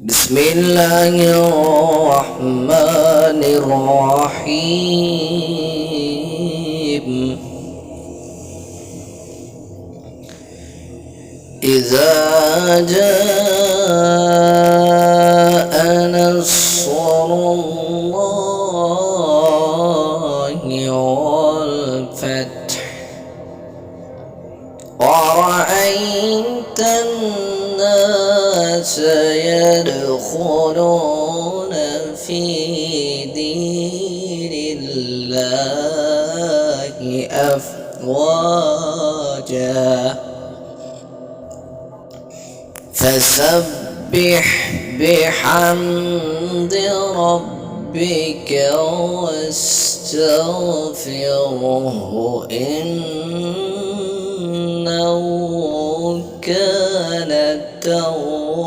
بسم الله الرحمن الرحيم. إذا جاء نصر الله والفتح ورأيت الناس يدخلون في دين الله أفواجا فسبح بحمد ربك واستغفره إنه كان توابا.